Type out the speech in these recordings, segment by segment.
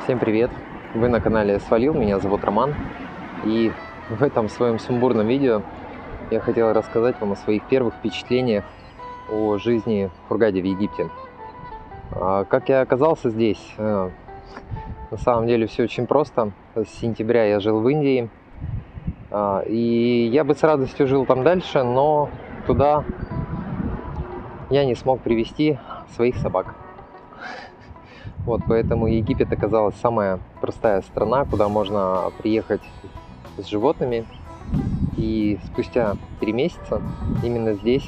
Всем привет! Вы на канале Свалил, меня зовут Роман. И в этом своем сумбурном видео я хотел рассказать вам о своих первых впечатлениях о жизни в Хургаде в Египте. Как я оказался здесь? На самом деле все очень просто. С сентября я жил в Индии. И я бы с радостью жил там дальше, но туда я не смог привезти своих собак. Вот, поэтому Египет оказалась самая простая страна, куда можно приехать с животными. И спустя 3 месяца именно здесь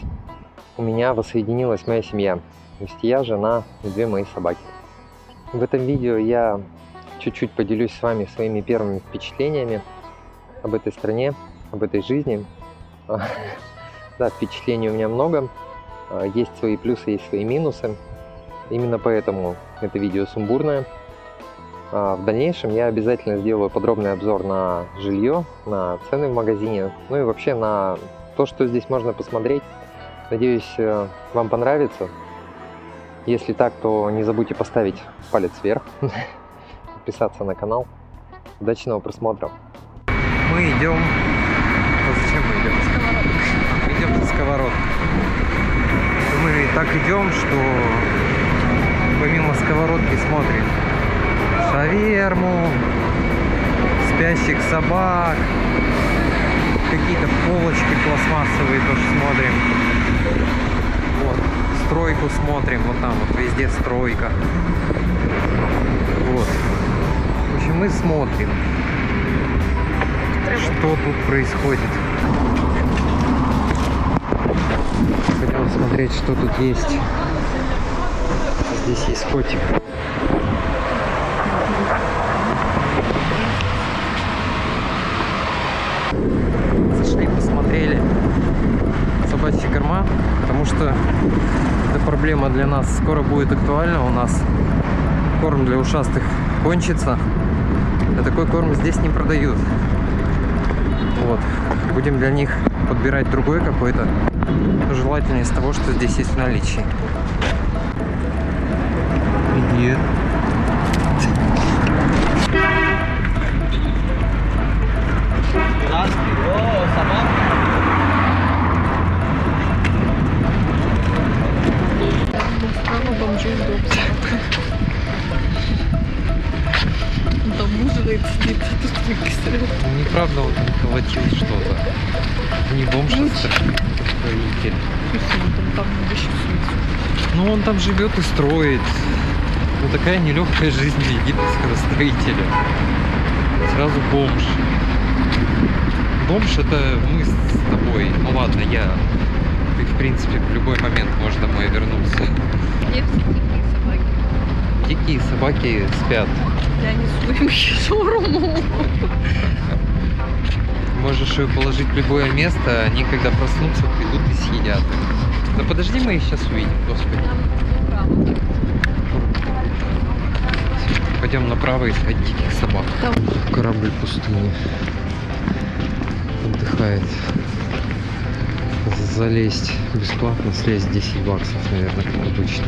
у меня воссоединилась моя семья. То есть я, жена и 2 мои собаки. В этом видео я чуть-чуть поделюсь с вами своими первыми впечатлениями об этой стране, об этой жизни. Да, впечатлений у меня много. Есть свои плюсы, есть свои минусы. Именно поэтому это видео сумбурное. В дальнейшем я обязательно сделаю подробный обзор на жилье, на цены в магазине, ну и вообще на то, что здесь можно посмотреть. Надеюсь, вам понравится. Если так, то не забудьте поставить палец вверх, подписаться на канал. Удачного просмотра. Мы идем... Зачем мы идем? Мы идем за сковородку. Мы так идем, что помимо сковородки смотрим шаверму, спящих собак, какие-то полочки пластмассовые тоже смотрим. Вот, стройку смотрим, вот там вот везде стройка. Вот. В общем, мы смотрим, что тут происходит. Пойдем смотреть, что тут есть. Здесь есть котик. Зашли, посмотрели собачьи корма, потому что эта проблема для нас скоро будет актуальна. У нас корм для ушастых кончится, а такой корм здесь не продают. Вот. Будем для них подбирать другой какой-то, желательно из того, что здесь есть в наличии. Привет. Бомжи там ужинает, сидит, а тут выкисрил. Неправда, он колотил что-то. Не бомж, а строитель. Там еще снизу. Ну, он там живет и строит. Ну, такая нелегкая жизнь египетского строителя. Сразу бомж. Бомж — это мы с тобой. Ну ладно, ты, в принципе, в любой момент можешь домой вернуться. Где все дикие собаки? Дикие собаки спят. Я несу им шаурму. Можешь ее положить в любое место, они, когда проснутся, придут и съедят. Да подожди, мы их сейчас увидим, господи. Пойдем направо искать диких собак. Там. Корабль пустыни отдыхает. Залезть бесплатно, слезть 10 баксов, наверное, как обычно.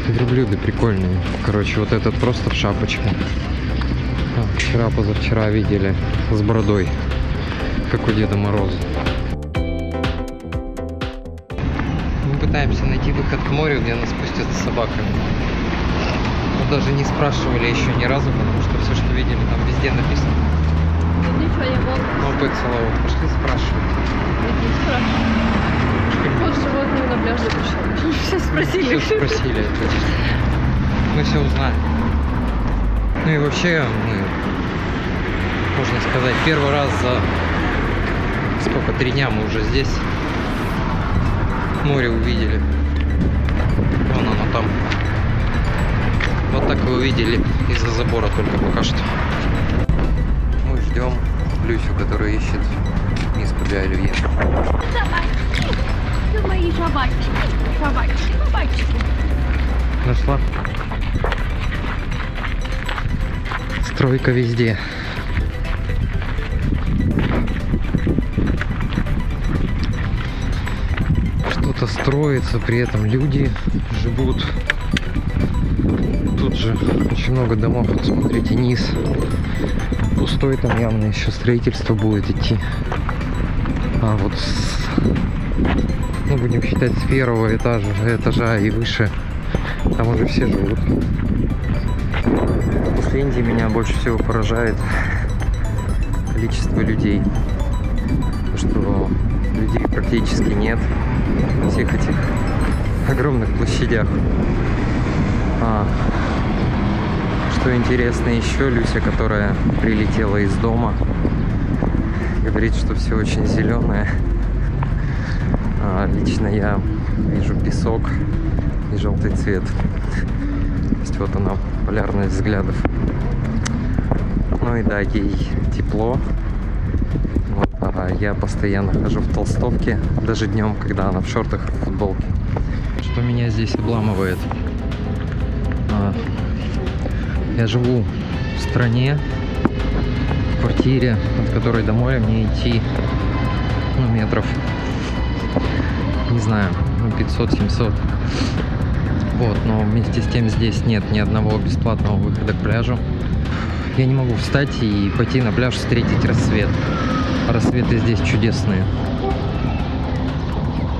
Верблюды прикольные. Короче, вот этот просто в шапочке. Вчера-позавчера видели с бородой, как у Деда Мороза. Мы пытаемся найти выход к морю, где нас пустят с собаками. Мы даже не спрашивали еще ни разу, потому что все, что видели, там везде написано. Ничего не было. No pets allowed. Пошли спрашивать. Иди спрашивай. Вот животные на пляже пришли. Все спросили. Все спросили. Мы все узнали. Ну и вообще мы, можно сказать, первый раз за 3 дня мы уже здесь. Море увидели. Вон оно там. Вот так вы увидели из-за забора только пока что. Мы ждем Люсю, которая ищет мисс Бабя Оливье. Собачки. Это мои собачки. Собачки. Нашла? Стройка везде. Что-то строится, при этом люди живут. Тут же очень много домов. Вот смотрите, низ пустой, там явно еще строительство будет идти. А вот ну, будем считать, с первого этажа и выше, там уже все живут. После Индии меня больше всего поражает количество людей. Что людей практически нет на всех этих огромных площадях. Что интересно еще, Люся, которая прилетела из дома, говорит, что все очень зеленое. Лично я вижу песок и желтый цвет. То есть вот она, полярность взглядов. Ну и да, ей тепло. Вот, я постоянно хожу в толстовке, даже днем, когда она в шортах и в футболке. Что меня здесь обламывает? Я живу в стране, в квартире, от которой до моря мне идти, ну, метров, не знаю, 500-700. Вот, но вместе с тем здесь нет ни одного бесплатного выхода к пляжу. Я не могу встать и пойти на пляж встретить рассвет. Рассветы здесь чудесные.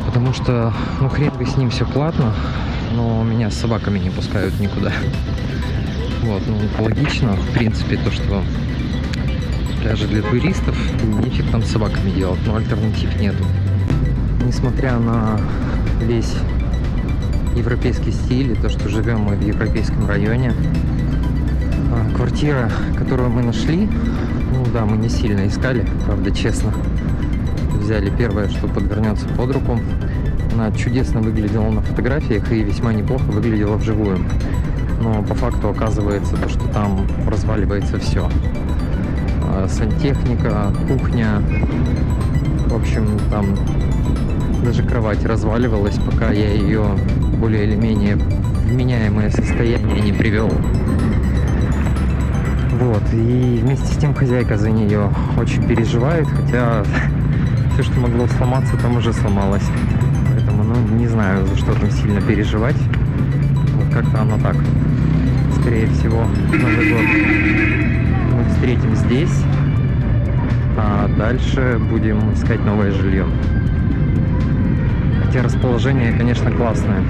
Потому что, ну, хрен бы с ним, все платно, но меня с собаками не пускают никуда. Вот, ну, логично, в принципе, то, что пляжи для туристов, нефиг там с собаками делать, но альтернатив нету. Несмотря на весь европейский стиль и то, что живем мы в европейском районе, квартира, которую мы нашли, ну да, мы не сильно искали, правда, честно. Взяли первое, что подвернется под руку. Она чудесно выглядела на фотографиях и весьма неплохо выглядела вживую. Но по факту оказывается то, что там разваливается все. Сантехника, кухня. В общем, там даже кровать разваливалась, пока я ее более или менее в вменяемое состояние не привел. Вот, и вместе с тем хозяйка за нее очень переживает, хотя все, что могло сломаться, там уже сломалось. Поэтому, ну, не знаю, за что там сильно переживать. Вот как-то оно так. Скорее всего, Новый год мы встретим здесь, а дальше будем искать новое жилье. Хотя расположение, конечно, классное.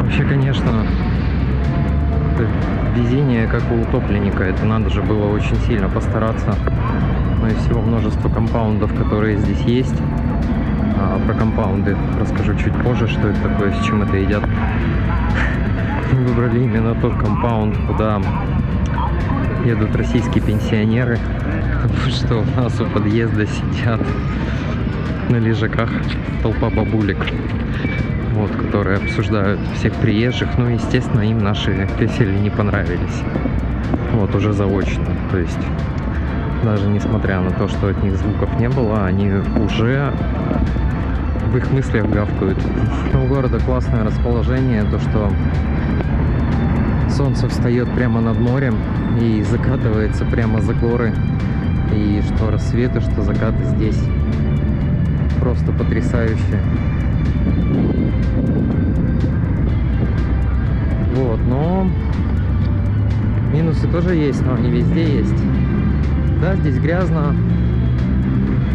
Вообще, конечно, везение как у утопленника. Это надо же было очень сильно постараться. Ну и всего множество компаундов, которые здесь есть. Про компаунды расскажу чуть позже, что это такое, с чем это едят. Мы выбрали именно тот компаунд, куда едут российские пенсионеры, потому что у нас у подъезда сидят на лежаках толпа бабулек, вот, которые обсуждают всех приезжих. Ну, естественно, им наши песели не понравились. Вот, уже заочно. То есть, даже несмотря на то, что от них звуков не было, они уже в их мыслях гавкают. У города классное расположение, то, что солнце встает прямо над морем и закатывается прямо за горы. И что рассветы, что закаты здесь просто потрясающие. Вот, но минусы тоже есть, но они везде есть. Да, здесь грязно,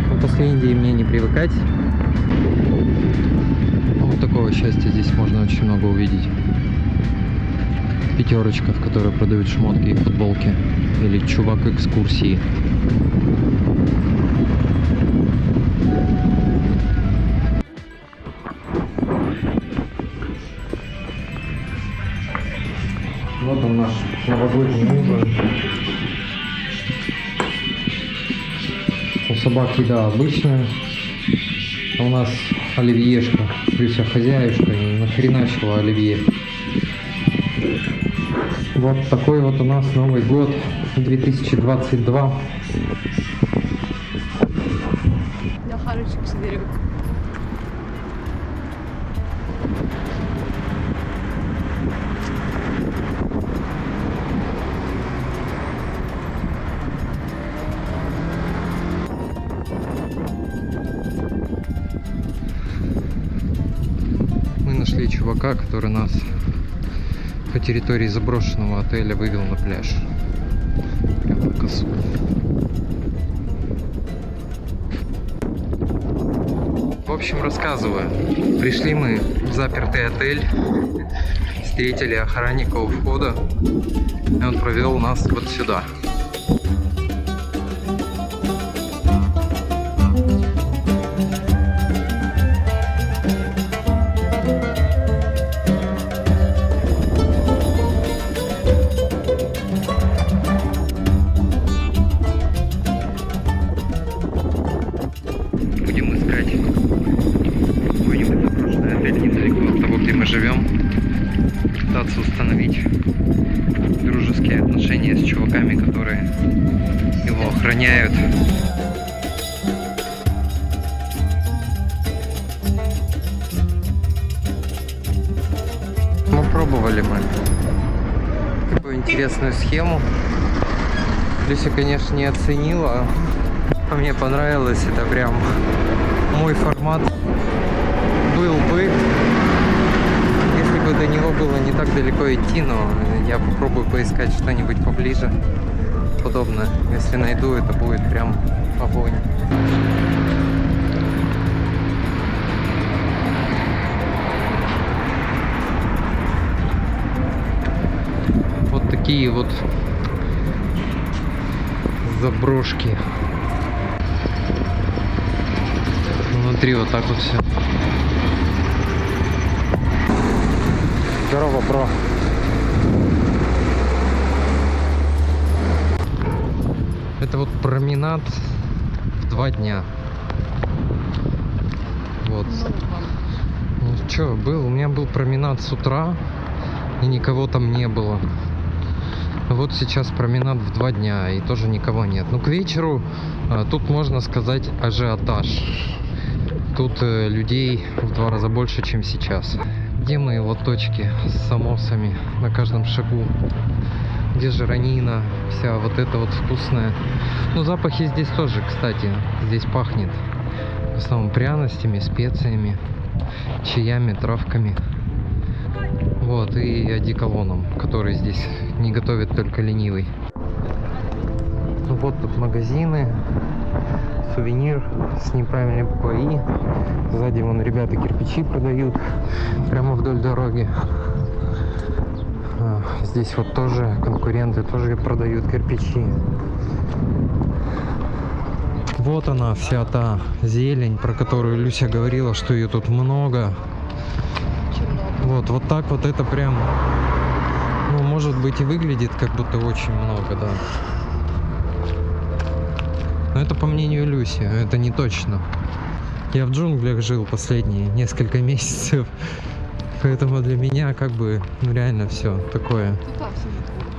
но после Индии мне не привыкать. Вот такого счастья здесь можно очень много увидеть. Пятерочка, в которой продают шмотки и футболки. Или чувак экскурсии. Вот он, наш новогодний ужин. У собак еда обычная. А у нас оливьешка. Плюс хозяюшка и нахреначила оливье. Вот такой вот у нас Новый год 2022. чувака, который нас по территории заброшенного отеля вывел на пляж. Прям на косу. В общем, рассказываю. Пришли мы в запертый отель, встретили охранника у входа, и он провел нас вот сюда. Будем искать какой-нибудь заброшенный отель недалеко от того, где мы живем. Пытаться установить дружеские отношения с чуваками, которые его охраняют. Пробовали мы такую интересную схему. Люся, конечно, не оценила. А мне понравилось, это прям мой формат был бы, если бы до него было не так далеко идти, но я попробую поискать что-нибудь поближе подобное. Если найду, это будет прям огонь. Вот такие вот заброшки. Внутри вот так вот все. Здорово, бро. Это вот променад в 2 дня. Вот. Ну что, у меня был променад с утра, и никого там не было. Вот сейчас променад в 2 дня, и тоже никого нет. Ну, к вечеру тут, можно сказать, ажиотаж. Тут людей в 2 раза больше, чем сейчас. Где мои вот точки с самосами на каждом шагу? Где жиранина, вся вот эта вот вкусная. Ну, запахи здесь тоже, кстати, здесь пахнет в основном пряностями, специями, чаями, травками. Вот, и одеколоном, который здесь не готовит только ленивый. Ну, вот тут магазины, сувенир с неправильной буквой «И». Сзади вон ребята кирпичи продают прямо вдоль дороги. Здесь вот тоже конкуренты тоже продают кирпичи. Вот она, вся та зелень, про которую Люся говорила, что ее тут много. Вот так вот это прям, ну, может быть, и выглядит как будто очень много, да. Но это по мнению Люси, это не точно. Я в джунглях жил последние несколько месяцев, поэтому для меня как бы, ну, реально все такое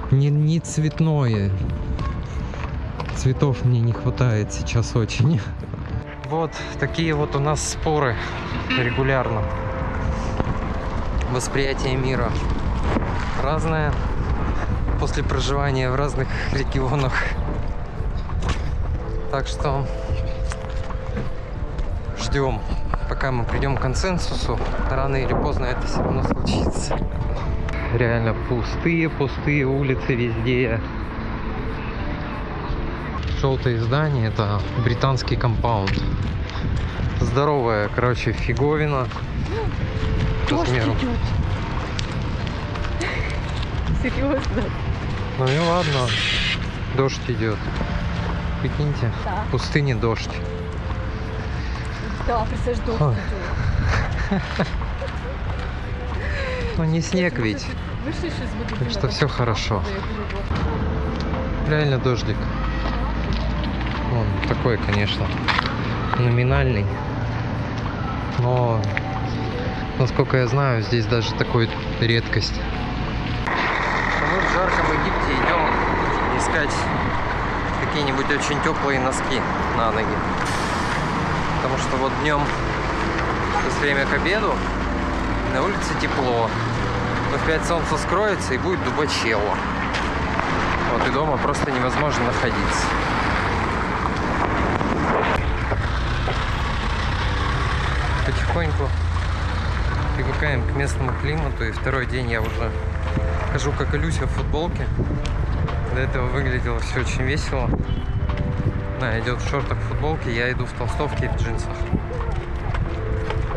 не цветное. Цветов мне не хватает сейчас очень. Вот такие вот у нас споры регулярно. Восприятие мира разное после проживания в разных регионах. Так что ждем, пока мы придем к консенсусу. Рано или поздно это все равно случится. Реально пустые улицы везде. Желтые здания — это британский компаунд. Здоровая, короче, фиговина. Дождь идет. Серьезно? Ну и ладно, дождь идет. Прикиньте, Да. в пустыне дождь. Да, представляешь, дождь Ой. идет. Ну не снег ведь, Вышли из магазина, так что все хорошо. Реально дождик. Он такой, конечно, номинальный. Но, насколько я знаю, здесь даже такой редкость. Мы в жарком Египте идем искать какие-нибудь очень теплые носки на ноги. Потому что вот днем, сейчас время к обеду, на улице тепло. Но в 5 солнце скроется и будет дубачело. Вот и дома просто невозможно находиться. Потихоньку привыкаем к местному климату, и второй день я уже хожу как Илюся в футболке. До этого выглядело все очень весело. Она идет в шортах, в футболке, я иду в толстовке и в джинсах.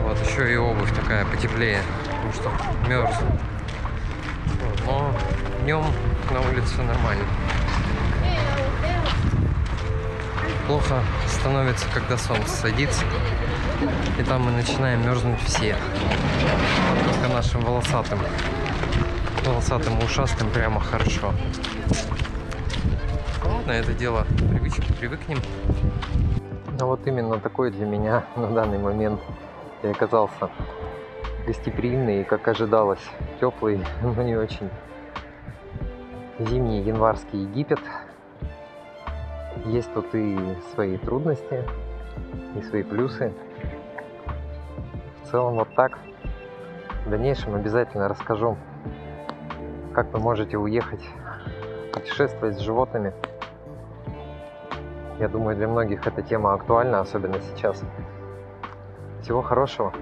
Вот, еще и обувь такая потеплее, потому что мерзну. Вот, но днем на улице нормально. Плохо становится, когда солнце садится, и там мы начинаем мерзнуть все. Только нашим волосатым и ушастым прямо хорошо. Ладно, это дело привычки, привыкнем. Но вот именно такой для меня на данный момент и оказался гостеприимный и, как ожидалось, теплый, но не очень зимний январский Египет. Есть тут и свои трудности, и свои плюсы. В целом вот так. В дальнейшем обязательно расскажу, как вы можете уехать путешествовать с животными. Я думаю, для многих эта тема актуальна, особенно сейчас. Всего хорошего.